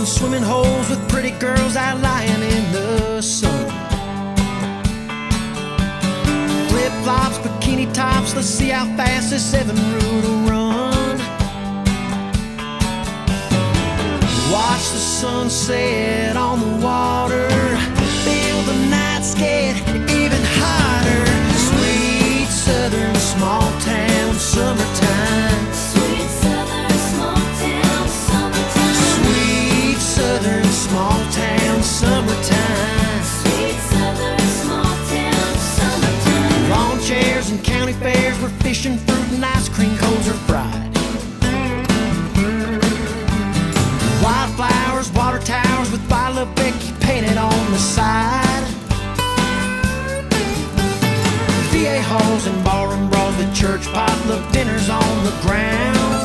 and swimming holes with pretty girls out lying in the sun. Flip-flops, bikini tops, let's see how fast this 7-rule will run. Watch the sunset on the water, feel the nights get even hotter. Sweet southern small town summertime. Sweet southern small town summertime. Sweet southern small town summertime. Sweet southern small town summertime. Lawn chairs and county fairs where fishing, fruit and ice cream cones are fried. Wildflowers, water towers with "I love Becky" painted on the side. VA halls and barroom brawls with church potluck dinners on the ground.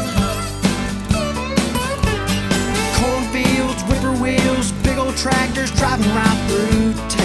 Cornfields, whippoorwills, big old tractors driving right through town.